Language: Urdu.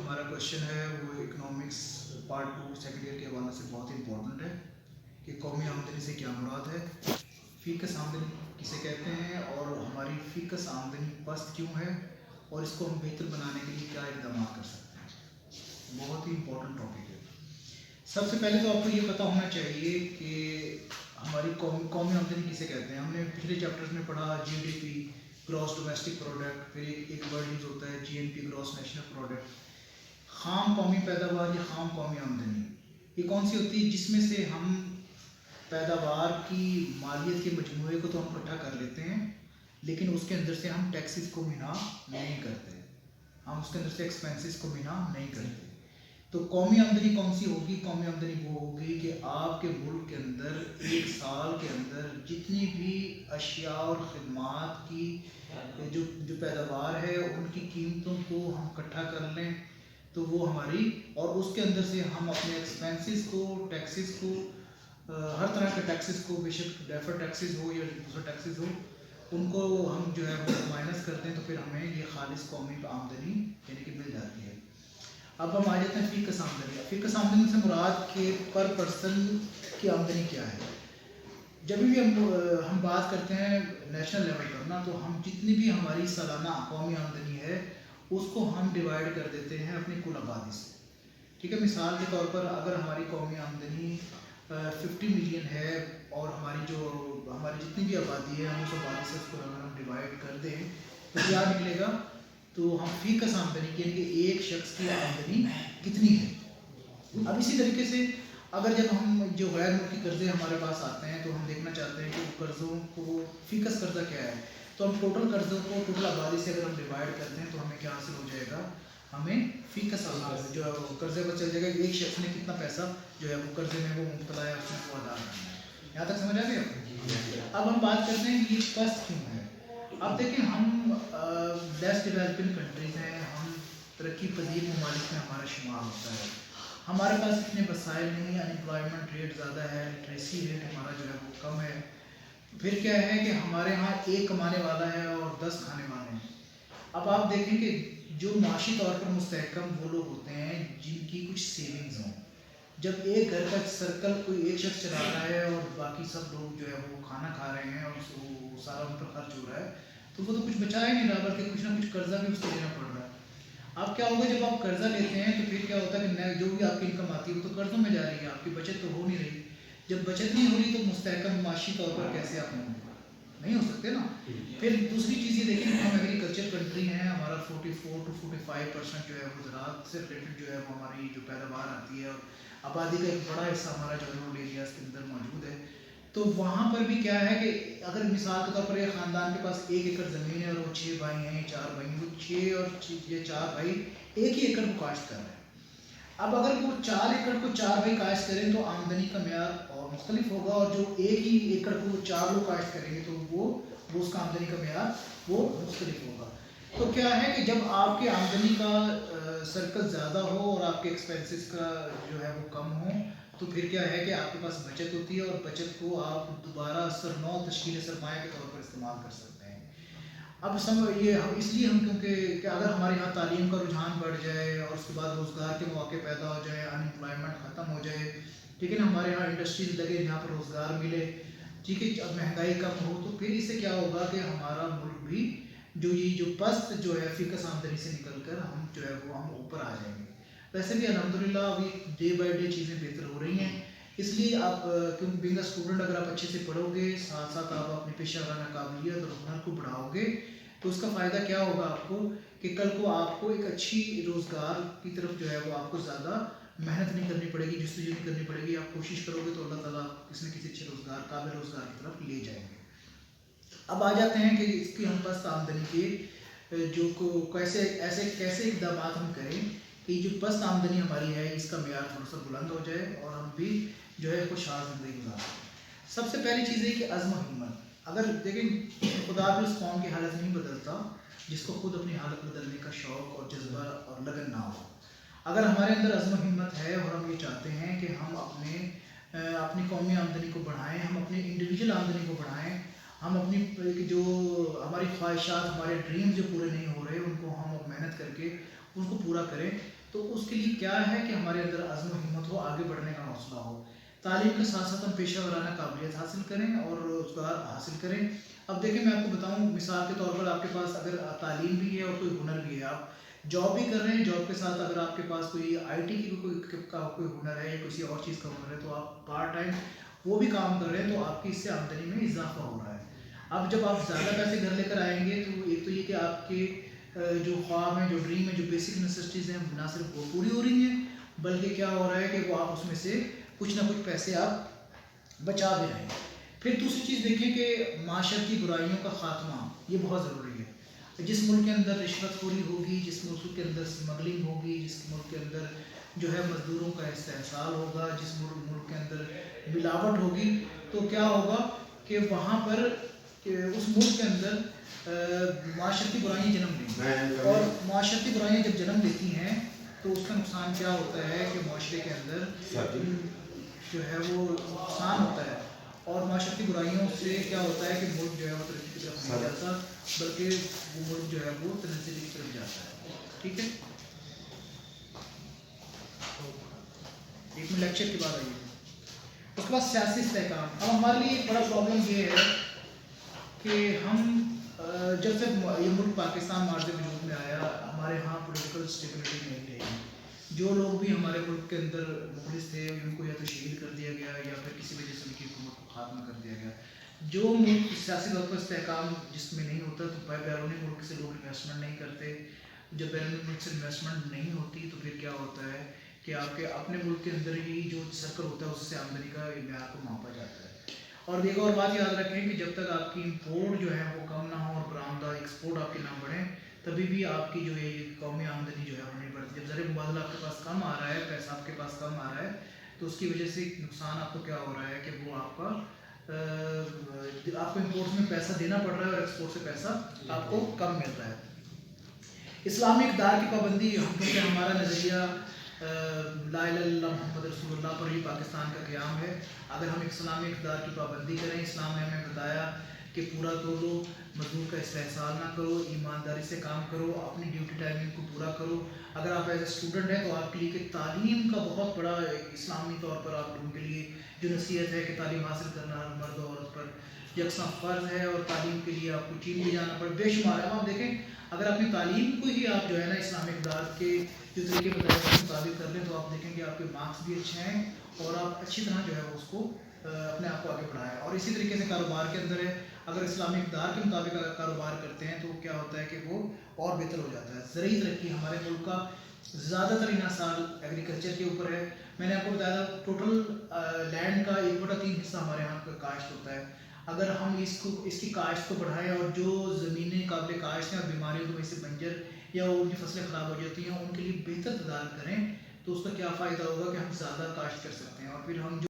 ہمارا کوشچن ہے وہ اکنامکس پارٹ 2 سیکنڈ ایئر کے حوالے سے بہت امپورٹنٹ ہے کہ قومی آمدنی سے کیا مراد ہے، فیکس آمدنی کسے کہتے ہیں اور ہماری فیکس آمدنی پست کیوں ہے اور اس کو ہم بہتر بنانے کے لیے کیا اقدامات کر سکتے ہیں۔ بہت ہی امپورٹنٹ ٹاپک ہے۔ سب سے پہلے تو آپ کو یہ پتہ ہونا چاہیے کہ ہماری قومی آمدنی کسے کہتے ہیں۔ ہم نے پچھلے چیپٹرز میں پڑھا G D P, gross domestic product, پھر ایک ورڈ یوز ہوتا ہے G N P, gross national product. خام قومی پیداوار یا خام قومی آمدنی یہ کون سی ہوتی ہے؟ جس میں سے ہم پیداوار کی مالیت کے مجموعے کو تو ہم اکٹھا کر لیتے ہیں، لیکن اس کے اندر سے ہم ٹیکسز کو بنا نہیں کرتے، ہم اس کے اندر سے ایکسپینسز کو بنا نہیں کرتے۔ تو قومی آمدنی کون سی ہوگی؟ قومی آمدنی وہ ہوگی کہ آپ کے ملک کے اندر ایک سال کے اندر جتنی بھی اشیاء اور خدمات کی جو پیداوار ہے ان کی قیمتوں کو ہم اکٹھا کر لیں، تو وہ ہماری، اور اس کے اندر سے ہم اپنے ایکسپینسز کو، ٹیکسز کو، ہر طرح کے ٹیکسز کو، بے شک ڈیفر ٹیکسز ہو یا دوسرا ٹیکسز ہو، ان کو ہم جو ہے وہ مائنس کرتے ہیں، تو پھر ہمیں یہ خالص قومی آمدنی یعنی کہ مل جاتی ہے۔ اب ہم آ جاتے ہیں فیکس آمدنی۔ فیکس آمدنی سے مراد کہ پر پرسن کی آمدنی کیا ہے۔ جب بھی ہم بات کرتے ہیں نیشنل لیول پر نا، تو ہم جتنی بھی ہماری سالانہ قومی آمدنی ہے اس کو ہم ڈیوائڈ کر دیتے ہیں اپنی کل آبادی سے، ٹھیک ہے۔ مثال کے طور پر اگر ہماری قومی آمدنی 50 ملین ہے اور ہماری جتنی بھی آبادی ہے ہم اس آبادی سے اس کو اگر ہم ڈیوائڈ کر دیں تو کیا نکلے گا؟ تو ہم فیکس آمدنی یعنی کہ ایک شخص کی آمدنی کتنی ہے۔ اب اسی طریقے سے اگر جب ہم جو غیر ملکی قرضے ہمارے پاس آتے ہیں تو ہم دیکھنا چاہتے ہیں کہ قرضوں کو فیکس قرضہ کیا ہے، تو ہم ٹوٹل قرضوں کو ٹوٹل آبادی سے اگر ہم ڈیوائڈ کرتے ہیں تو ہمیں کیا حاصل ہو جائے گا؟ ہمیں فیکس جو قرضے پر چل جائے گا کہ ایک شخص نے کتنا پیسہ جو ہے وہ قرضے میں وہ مبتلا ہے، اس میں وہ ادا کرنا ہے۔ یہاں تک سمجھ آ گیا؟ اب ہم بات کرتے ہیں کہ یہ پست کیوں ہے۔ اب دیکھیں ہم لیس ڈیولپنگ کنٹریز ہیں، ہم ترقی پذیر ممالک میں ہمارا شمار ہوتا ہے، ہمارے پاس اتنے وسائل نہیں، انمپلائمنٹ ریٹ زیادہ ہے، لٹریسی ریٹ ہمارا جو ہے وہ کم ہے۔ پھر کیا ہے کہ ہمارے ہاں ایک کمانے والا ہے اور 10 کھانے والے ہیں۔ اب آپ دیکھیں کہ جو معاشی طور پر مستحکم وہ لوگ ہوتے ہیں جن کی کچھ سیونگز ہوں۔ جب ایک گھر کا سرکل کوئی ایک شخص چلا رہا ہے اور باقی سب لوگ جو ہے وہ کھانا کھا رہے ہیں اور وہ سارا ان پر خرچ ہو رہا ہے، تو وہ تو کچھ بچا ہی نہیں رہا، بلکہ کچھ نہ کچھ قرضہ بھی اس کو دینا پڑ رہا ہے۔ اب کیا ہوگا جب آپ قرضہ لیتے ہیں تو پھر کیا ہوتا ہے کہ جو بھی آپ کی انکم آتی ہے وہ تو قرضوں میں جا رہی ہے، آپ کی بچت تو ہو نہیں رہی۔ جب بچت نہیں ہو رہی تو مستحکم معاشی طور پر کیسے آپ نہیں ہو سکتے نا۔ پھر دوسری چیز یہ دیکھیں کہ ہم ایگریکلچر کنٹری ہیں، ہمارا 44 to 45% جو ہے وہ زراعت سے ریلیٹڈ جو ہے وہ ہماری جو پیداوار آتی ہے، اور آبادی کا ایک بڑا حصہ ہمارا جو رورل ایریاز کے اندر موجود ہے۔ تو وہاں پر بھی کیا ہے کہ اگر مثال کے طور پر ایک خاندان کے پاس 1 ایکڑ زمین ہے اور وہ 6 بھائی ہیں، 4 بھائی ہیں، وہ 6 اور یہ 4 بھائی ایک ہی ایکڑ کو کاشت کر رہے ہیں۔ اب اگر وہ 4 ایکڑ کو 4 بھائی کاشت کریں تو آمدنی کا معیار اور مختلف ہوگا، اور جو ایک ہی ایکڑ کو 4 لوگ کاشت کریں گے تو وہ اس کا آمدنی کا معیار وہ مختلف ہوگا۔ تو کیا ہے کہ جب آپ کے آمدنی کا سرکل زیادہ ہو اور آپ کے ایکسپینسز کا جو ہے وہ کم ہو، تو پھر کیا ہے کہ آپ کے پاس بچت ہوتی ہے، اور بچت کو آپ دوبارہ نو تشکیل سرمایہ کے طور پر استعمال کر سکتے ہیں۔ اب یہ اس لیے ہم کیونکہ کہ اگر ہمارے یہاں تعلیم کا رجحان بڑھ جائے اور اس کے بعد روزگار کے مواقع پیدا ہو جائیں، انمپلائمنٹ ختم ہو جائے، ٹھیک ہے نا، ہمارے یہاں انڈسٹریز لگے جہاں پر روزگار ملے، ٹھیک ہے، اب مہنگائی کم ہو، تو پھر اس سے کیا ہوگا کہ ہمارا ملک بھی جو پست جو ہے فیکس آمدنی سے نکل کر ہم جو ہے وہ ہم اوپر آ جائیں گے۔ ویسے بھی الحمدللہ ابھی ڈے بائی ڈے چیزیں بہتر ہو رہی ہیں، اس لیے آپ کیونکہ بینگ اے اسٹوڈنٹ اگر آپ اچھے سے پڑھو گے، ساتھ ساتھ آپ اپنی پیشہ ورانہ قابلیت اور ہنر کو بڑھاؤ گے، تو اس کا فائدہ کیا ہوگا آپ کو کہ کل کو آپ کو ایک اچھی روزگار کی طرف جو ہے وہ آپ کو زیادہ محنت نہیں کرنی پڑے گی، جستجو نہیں کرنی پڑے گی، آپ کوشش کرو گے تو اللہ تعالیٰ کسی نہ کسی اچھے روزگار، قابل روزگار کی طرف لے جائیں گے۔ اب آ جاتے ہیں کہ اس کی ہم پست آمدنی کے جو کیسے اقدامات ہم کریں کہ جو پست آمدنی ہماری ہے اس کا معیار تھوڑا سا بلند ہو جائے اور ہم بھی جو ہے خوشحال زندگی گزار سکیں۔ سب سے پہلی چیز ہے کہ عزم و ہمت۔ اگر دیکھیں خدا بھی اس قوم کی حالت نہیں بدلتا جس کو خود اپنی حالت بدلنے کا شوق اور جذبہ اور لگن نہ ہو۔ اگر ہمارے اندر عزم و ہمت ہے اور ہم یہ چاہتے ہیں کہ ہم اپنی قومی آمدنی کو بڑھائیں، ہم اپنی انڈیویجول آمدنی کو بڑھائیں، ہم اپنی جو ہماری خواہشات، ہمارے ڈریمز جو پورے نہیں ہو رہے ان کو ہم محنت کر کے ان کو پورا کریں، تو تو اس کے لیے کیا ہے کہ ہمارے اندر عزم و ہمت ہو، آگے بڑھنے کا حوصلہ ہو، تعلیم کے ساتھ ساتھ ہم پیشہ ورانہ قابلیت حاصل کریں اور روزگار حاصل کریں۔ اب دیکھیں میں آپ کو بتاؤں مثال کے طور پر، آپ کے پاس اگر تعلیم بھی ہے اور کوئی ہنر بھی ہے، آپ جاب بھی کر رہے ہیں، جاب کے ساتھ اگر آپ کے پاس کوئی آئی ٹی کی کوئی ہنر ہے یا کسی اور چیز کا ہنر ہے تو آپ پارٹ ٹائم وہ بھی کام کر رہے ہیں، تو آپ کی اس سے آمدنی میں اضافہ ہو رہا ہے۔ اب جب آپ زیادہ پیسے گھر لے کر آئیں گے تو ایک تو یہ کہ آپ کے جو خواب ہیں، جو ڈریم ہے، جو بیسک نیسسٹیز ہیں، نہ صرف وہ پوری ہو رہی ہیں بلکہ کیا ہو رہا ہے کہ وہ آپ اس میں سے کچھ نہ کچھ پیسے آپ بچا بھی رہے ہیں۔ پھر دوسری چیز دیکھیں کہ معاشرتی برائیوں کا خاتمہ یہ بہت ضروری ہے۔ جس ملک کے اندر رشوت خوری ہوگی، جس ملک کے اندر اسمگلنگ ہوگی، جس ملک کے اندر جو ہے مزدوروں کا استحصال ہوگا، جس ملک کے اندر ملاوٹ ہوگی، تو کیا ہوگا کہ وہاں پر اس ملک کے اندر معاشرتی برائیاں جنم لیں گی، اور معاشرتی برائیاں جب جنم لیتی ہیں تو اس کا نقصان کیا ہوتا ہے کہ معاشرے کے اندر جو ہے وہ نقصان ہوتا ہے، اور معاشرتی برائیوں سے کیا ہوتا ہے کہ ملک جو ہے وہ ترقی کی طرف نہیں جاتا بلکہ وہ ملک جو ہے وہ تنزلی کی طرف جاتا ہے۔ ٹھیک ہے، ایک میں لیکچر کی بات آئی ہے۔ اس کے بعد سیاسی استحکام۔ اب ہمارے لیے ایک بڑا پرابلم یہ ہے کہ ہم جب سے یہ ملک پاکستان مارز وجود میں آیا، ہمارے ہاں پولیٹیکل اسٹیبلٹی نہیں رہی۔ جو لوگ بھی ہمارے ملک کے اندر مخلص تھے ان کو یا تو شہید کر دیا گیا یا پھر کسی وجہ سے ان کی حکومت کو خاتمہ کر دیا گیا۔ جو ملک سیاسی طور پر استحکام جس میں نہیں ہوتا تو بیرونی ملک سے لوگ انویسٹمنٹ نہیں کرتے۔ جب بیرونی ملک سے انویسٹمنٹ نہیں ہوتی تو پھر کیا ہوتا ہے کہ آپ کے اپنے ملک کے اندر ہی جو سرکل ہوتا ہے اس سے آمدنی کا معیار کو ماپا جاتا ہے۔ اور ایک اور بات یاد رکھیں کہ جب تک آپ کی امپورٹ جو ہے وہ کم نہ ہو اور برآمدہ ایکسپورٹ آپ کی نہ بڑھے، تبھی بھی آپ کی جو ہے یہ قومی آمدنی جو ہے وہ نہیں بڑھتی۔ جب زر مبادلہ آپ کے پاس کم آ رہا ہے، پیسہ آپ کے پاس کم آ رہا ہے، تو اس کی وجہ سے نقصان آپ کو کیا ہو رہا ہے کہ وہ آپ کو امپورٹ میں پیسہ دینا پڑ رہا ہے اور ایکسپورٹ سے پیسہ آپ کو کم مل رہا ہے۔ اسلامی اقدار کی پابندی، کیونکہ ہمارا نظریہ لا الہ الا اللہ محمد رسول اللہ پر ہی پاکستان کا قیام ہے۔ اگر ہم اسلامی اقدار کی پابندی کریں، اسلام نے ہمیں بتایا کہ پورا توڑو، مزدور کا استحصال نہ کرو، ایمانداری سے کام کرو، اپنی ڈیوٹی ٹائمنگ کو پورا کرو۔ اگر آپ ایز اے اسٹوڈنٹ ہیں تو آپ کے لیے کہ تعلیم کا بہت بڑا اسلامی طور پر آپ لوگوں کے لیے جو نصیحت ہے کہ تعلیم حاصل کرنا ہر مرد و عورت پر یکساں فرض ہے، اور تعلیم کے لیے آپ کو چین بھی جانا پڑے، بے شمار ہے۔ آپ دیکھیں اگر اپنی تعلیم کو ہی آپ جو ہے نا اسلامی اقدار کے جو طریقے بتائے اس کے مطابق کر لیں تو آپ دیکھیں کہ آپ کے مارکس بھی اچھے ہیں اور آپ اچھی طرح جو ہے اس کو اپنے آپ کو آگے بڑھائیں۔ اور اسی طریقے سے کاروبار کے اندر ہے، اگر اسلامی اقدار کے مطابق اگر کاروبار کرتے ہیں تو کیا ہوتا ہے کہ وہ اور بہتر ہو جاتا ہے۔ زرعی ترقی، ہمارے ملک کا زیادہ تر انحصار ایگریکلچر کے اوپر ہے۔ میں نے آپ کو بتایا تھا ٹوٹل لینڈ کا 1/3 حصہ ہمارے یہاں کا کاشت ہوتا ہے۔ اگر ہم اس کی کاشت کو بڑھائیں اور جو زمینیں قابل کاشت ہیں اور بیماریوں کی وجہ سے بنجر یا ان کی فصلیں خراب ہو جاتی ہیں ان کے لیے بہتر تدارک کریں تو اس کا کیا فائدہ ہوگا کہ ہم زیادہ کاشت کر سکتے ہیں، اور پھر ہم جو